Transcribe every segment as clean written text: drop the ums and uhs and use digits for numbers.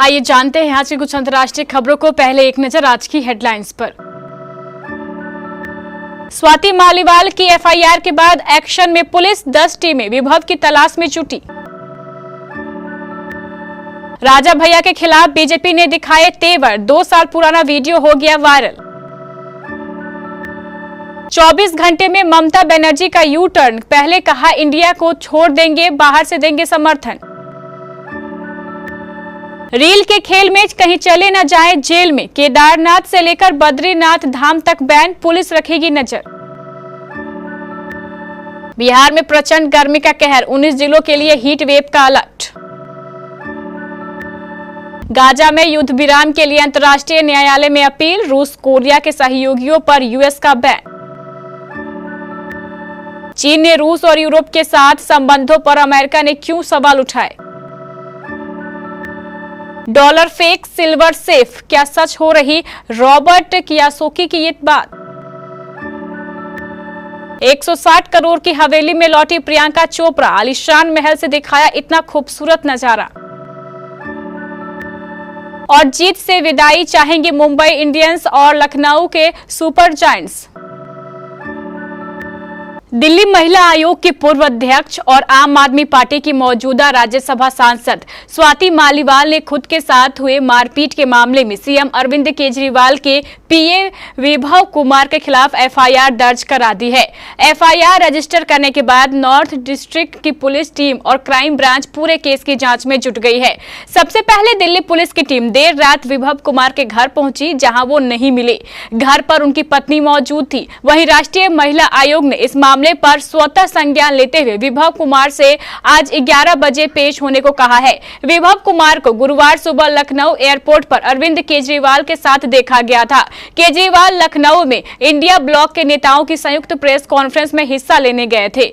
आइए जानते हैं आज की कुछ अंतर्राष्ट्रीय खबरों को। पहले एक नजर आज की हेडलाइंस पर। स्वाति मालीवाल की एफआईआर के बाद एक्शन में पुलिस, 10 टीमें विभव की तलाश में जुटी। राजा भैया के खिलाफ बीजेपी ने दिखाए तेवर, 2 साल पुराना वीडियो हो गया वायरल। 24 घंटे में ममता बनर्जी का यू टर्न, पहले कहा इंडिया को छोड़ देंगे, बाहर से देंगे समर्थन। रील के खेल में कहीं चले न जाए जेल में, केदारनाथ से लेकर बद्रीनाथ धाम तक बैन, पुलिस रखेगी नजर। बिहार में प्रचंड गर्मी का कहर, 19 जिलों के लिए हीट वेव का अलर्ट। गाजा में युद्ध विराम के लिए अंतर्राष्ट्रीय न्यायालय में अपील, रूस कोरिया के सहयोगियों पर यूएस का बैन। चीन ने रूस और यूरोप के साथ संबंधों पर अमेरिका ने क्यों सवाल उठाए। डॉलर फेक, सिल्वर सेफ, क्या सच हो रही रॉबर्ट कियोसाकी की ये बात। 160 करोड़ की हवेली में लौटी प्रियंका चोपड़ा, आलीशान महल से दिखाया इतना खूबसूरत नजारा। और जीत से विदाई चाहेंगे मुंबई इंडियंस और लखनऊ के सुपर जायंट्स। दिल्ली महिला आयोग की पूर्व अध्यक्ष और आम आदमी पार्टी की मौजूदा राज्यसभा सांसद स्वाति मालीवाल ने खुद के साथ हुए मारपीट के मामले में सीएम अरविंद केजरीवाल के पीए विभव कुमार के खिलाफ एफआईआर दर्ज करा दी है। एफआईआर रजिस्टर करने के बाद नॉर्थ डिस्ट्रिक्ट की पुलिस टीम और क्राइम ब्रांच पूरे केस की जांच में जुट गई है। सबसे पहले दिल्ली पुलिस की टीम देर रात विभव कुमार के घर पहुंची, जहां वो नहीं मिले। घर पर उनकी पत्नी मौजूद थी। वहीं राष्ट्रीय महिला आयोग ने इस मामले पर स्वतः संज्ञान लेते हुए विभव कुमार से आज 11 बजे पेश होने को कहा है। विभव कुमार को गुरुवार सुबह लखनऊ एयरपोर्ट पर अरविंद केजरीवाल के साथ देखा गया था। केजरीवाल लखनऊ में इंडिया ब्लॉक के नेताओं की संयुक्त प्रेस कॉन्फ्रेंस में हिस्सा लेने गए थे।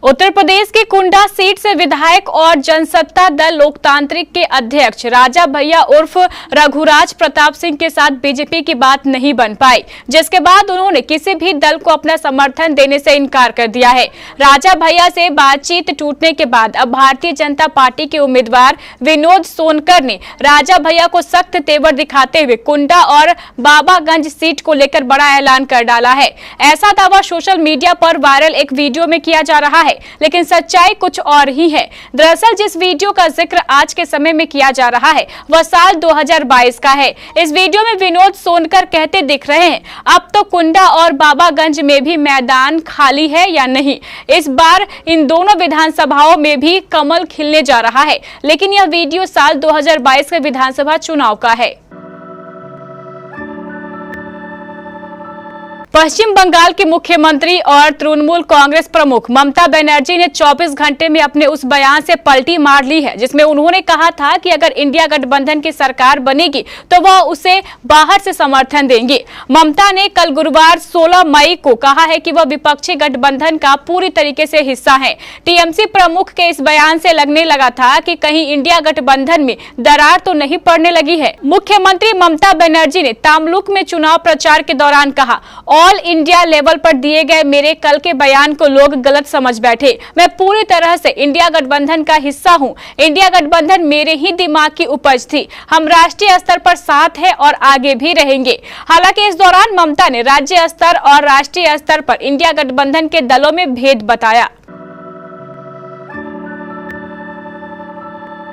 उत्तर प्रदेश की कुंडा सीट से विधायक और जनसत्ता दल लोकतांत्रिक के अध्यक्ष राजा भैया उर्फ रघुराज प्रताप सिंह के साथ बीजेपी की बात नहीं बन पाई, जिसके बाद उन्होंने किसी भी दल को अपना समर्थन देने से इनकार कर दिया है। राजा भैया से बातचीत टूटने के बाद अब भारतीय जनता पार्टी के उम्मीदवार विनोद सोनकर ने राजा भैया को सख्त तेवर दिखाते हुए कुंडा और बाबागंज सीट को लेकर बड़ा ऐलान कर डाला है। ऐसा दावा सोशल मीडिया पर वायरल एक वीडियो में किया जा रहा है, लेकिन सच्चाई कुछ और ही है। दरअसल जिस वीडियो का जिक्र आज के समय में किया जा रहा है वह साल 2022 का है। इस वीडियो में विनोद सोनकर कहते दिख रहे हैं, अब तो कुंडा और बाबागंज में भी मैदान खाली है या नहीं। इस बार इन दोनों विधानसभाओं में भी कमल खिलने जा रहा है, लेकिन यह वीडियो साल 2022 के विधानसभा चुनाव का है। पश्चिम बंगाल के मुख्यमंत्री और तृणमूल कांग्रेस प्रमुख ममता बनर्जी ने 24 घंटे में अपने उस बयान से पलटी मार ली है, जिसमें उन्होंने कहा था कि अगर इंडिया गठबंधन की सरकार बनेगी तो वह उसे बाहर से समर्थन देंगे। ममता ने कल गुरुवार 16 मई को कहा है कि वह विपक्षी गठबंधन का पूरी तरीके से हिस्सा है। टीएमसी प्रमुख के इस बयान से लगने लगा था कि कहीं इंडिया गठबंधन में दरार तो नहीं पड़ने लगी है। मुख्यमंत्री ममता बनर्जी ने तमलुक में चुनाव प्रचार के दौरान कहा, ऑल इंडिया लेवल पर दिए गए मेरे कल के बयान को लोग गलत समझ बैठे। मैं पूरी तरह से इंडिया गठबंधन का हिस्सा हूं। इंडिया गठबंधन मेरे ही दिमाग की उपज थी। हम राष्ट्रीय स्तर पर साथ हैं और आगे भी रहेंगे। हालांकि इस दौरान ममता ने राज्य स्तर और राष्ट्रीय स्तर पर इंडिया गठबंधन के दलों में भेद बताया।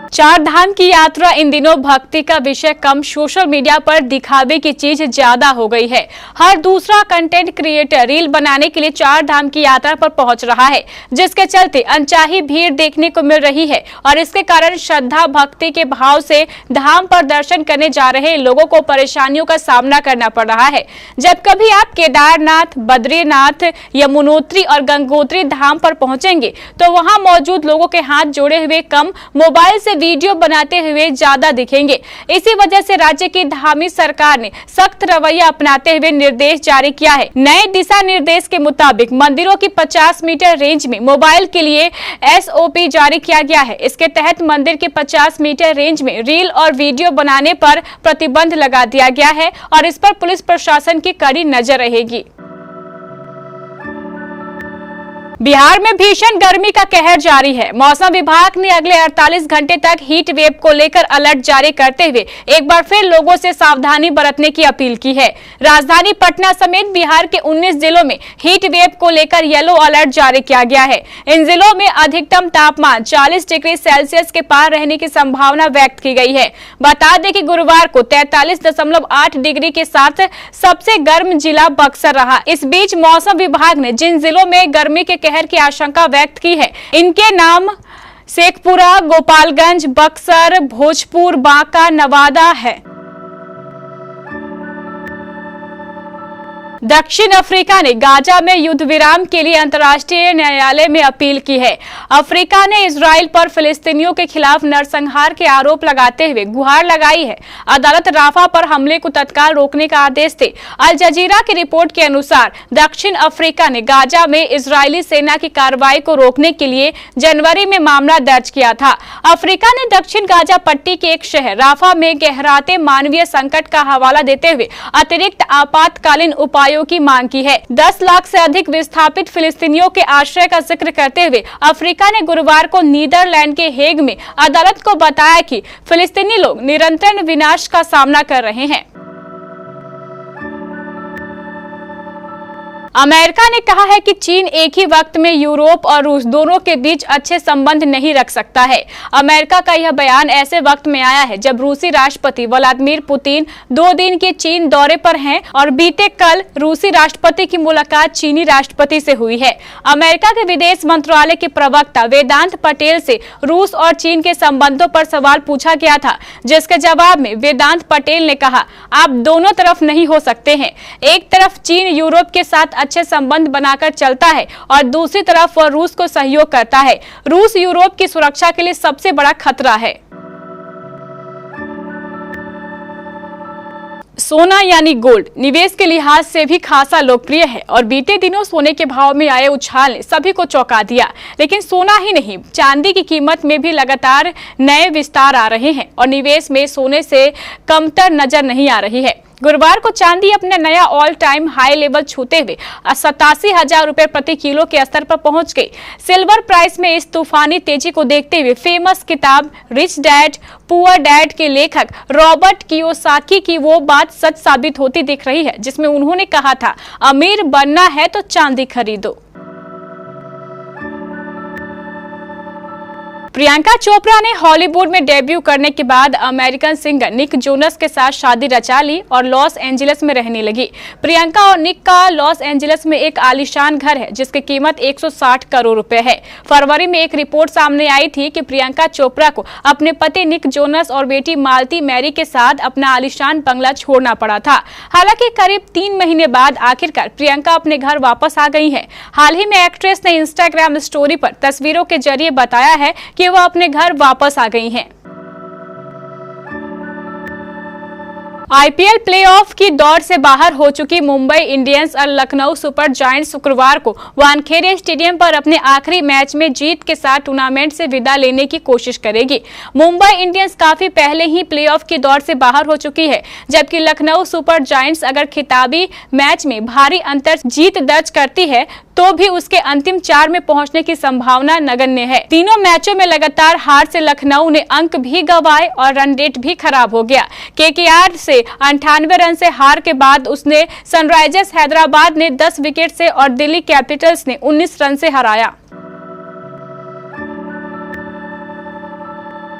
4 धाम की यात्रा इन दिनों भक्ति का विषय कम, सोशल मीडिया पर दिखावे की चीज ज्यादा हो गई है। हर दूसरा कंटेंट क्रिएटर रील बनाने के लिए 4 धाम की यात्रा पर पहुंच रहा है, जिसके चलते अनचाही भीड़ देखने को मिल रही है और इसके कारण श्रद्धा भक्ति के भाव से धाम पर दर्शन करने जा रहे लोगों को परेशानियों का सामना करना पड़ रहा है। जब कभी आप केदारनाथ, बद्रीनाथ, यमुनोत्री और गंगोत्री धाम पर पहुंचेंगे तो वहां मौजूद लोगों के हाथ जोड़े हुए कम, मोबाइल से वीडियो बनाते हुए ज्यादा दिखेंगे। इसी वजह से राज्य की धामी सरकार ने सख्त रवैया अपनाते हुए निर्देश जारी किया है। नए दिशा निर्देश के मुताबिक मंदिरों की 50 मीटर रेंज में मोबाइल के लिए एसओपी जारी किया गया है। इसके तहत मंदिर के 50 मीटर रेंज में रील और वीडियो बनाने पर प्रतिबंध लगा दिया गया है और इस पर पुलिस प्रशासन की कड़ी नजर रहेगी। बिहार में भीषण गर्मी का कहर जारी है। मौसम विभाग ने अगले 48 घंटे तक हीट वेव को लेकर अलर्ट जारी करते हुए एक बार फिर लोगों से सावधानी बरतने की अपील की है। राजधानी पटना समेत बिहार के 19 जिलों में हीट वेव को लेकर येलो अलर्ट जारी किया गया है। इन जिलों में अधिकतम तापमान 40 डिग्री सेल्सियस के पार रहने की संभावना व्यक्त की गई है। बता दें कि गुरुवार को 43.8 डिग्री के साथ सबसे गर्म जिला बक्सर रहा। इस बीच मौसम विभाग ने जिन जिलों में गर्मी के कहर की आशंका व्यक्त की है, इनके नाम शेखपुरा, गोपालगंज, बक्सर, भोजपुर, बांका, नवादा है। दक्षिण अफ्रीका ने गाजा में युद्ध विराम के लिए अंतर्राष्ट्रीय न्यायालय में अपील की है। अफ्रीका ने इजराइल पर फिलिस्तीनियों के खिलाफ नरसंहार के आरोप लगाते हुए गुहार लगाई है। अदालत राफा पर हमले को तत्काल रोकने का आदेश दे। अल जजीरा की रिपोर्ट के अनुसार दक्षिण अफ्रीका ने गाजा में इजरायली सेना की कार्रवाई को रोकने के लिए जनवरी में मामला दर्ज किया था। अफ्रीका ने दक्षिण गाजा पट्टी के एक शहर राफा में गहराते मानवीय संकट का हवाला देते हुए अतिरिक्त आपातकालीन उपायों की मांग की है। 10 लाख से अधिक विस्थापित फिलिस्तीनियों के आश्रय का जिक्र करते हुए अफ्रीका ने गुरुवार को नीदरलैंड के हेग में अदालत को बताया कि फिलिस्तीनी लोग निरंतर विनाश का सामना कर रहे हैं। अमेरिका ने कहा है कि चीन एक ही वक्त में यूरोप और रूस दोनों के बीच अच्छे संबंध नहीं रख सकता है। अमेरिका का यह बयान ऐसे वक्त में आया है जब रूसी राष्ट्रपति व्लादिमीर पुतिन 2 दिन के चीन दौरे पर हैं और बीते कल रूसी राष्ट्रपति की मुलाकात चीनी राष्ट्रपति से हुई है। अमेरिका के विदेश मंत्रालय के प्रवक्ता वेदांत पटेल से रूस और चीन के संबंधों पर सवाल पूछा गया था, जिसके जवाब में वेदांत पटेल ने कहा, आप दोनों तरफ नहीं हो सकते हैं। एक तरफ चीन यूरोप के साथ अच्छे संबंध बनाकर चलता है और दूसरी तरफ वह रूस को सहयोग करता है। रूस यूरोप की सुरक्षा के लिए सबसे बड़ा खतरा है। सोना यानी गोल्ड निवेश के लिहाज से भी खासा लोकप्रिय है और बीते दिनों सोने के भाव में आए उछाल ने सभी को चौंका दिया। लेकिन सोना ही नहीं, चांदी की कीमत में भी लगातार नए विस्तार आ रहे हैं और निवेश में सोने से कमतर नजर नहीं आ रही है। गुरुवार को चांदी अपने नया ऑल टाइम हाई लेवल छूते हुए 87,000 रुपए प्रति किलो के स्तर पर पहुंच गई। सिल्वर प्राइस में इस तूफानी तेजी को देखते हुए फेमस किताब रिच डैड पुअर डैड के लेखक रॉबर्ट कियोसाकी की वो बात सच साबित होती दिख रही है जिसमें उन्होंने कहा था, अमीर बनना है तो चांदी खरीदो। प्रियंका चोपड़ा ने हॉलीवुड में डेब्यू करने के बाद अमेरिकन सिंगर निक जोनस के साथ शादी रचा ली और लॉस एंजलिस में रहने लगी। प्रियंका और निक का लॉस एंजलिस में एक आलीशान घर है जिसकी कीमत 160 करोड़ रुपए है। फरवरी में एक रिपोर्ट सामने आई थी कि प्रियंका चोपड़ा को अपने पति निक जोनस और बेटी मालती मैरी के साथ अपना आलीशान बंगला छोड़ना पड़ा था। हालांकि करीब 3 महीने बाद आखिरकार प्रियंका अपने घर वापस आ गई है। हाल ही में एक्ट्रेस ने इंस्टाग्राम स्टोरी पर तस्वीरों के जरिए बताया है कि वह अपने घर वापस आ गई हैं। आईपीएल प्लेऑफ की दौड़ से बाहर हो चुकी मुंबई इंडियंस और लखनऊ सुपर जायंट्स शुक्रवार को वानखेड़े स्टेडियम पर अपने आखिरी मैच में जीत के साथ टूर्नामेंट से विदा लेने की कोशिश करेगी। मुंबई इंडियंस काफी पहले ही प्लेऑफ की दौड़ से बाहर हो चुकी है, जबकि लखनऊ सुपर जायंट्स अगर खिताबी मैच में भारी अंतर जीत दर्ज करती है तो भी उसके अंतिम 4 में पहुंचने की संभावना नगण्य है। तीनों मैचों में लगातार हार से लखनऊ ने अंक भी गंवाए और रन रेट भी खराब हो गया। केकेआर से 98 रन से हार के बाद उसने सनराइजर्स हैदराबाद ने 10 विकेट से और दिल्ली कैपिटल्स ने 19 रन से हराया।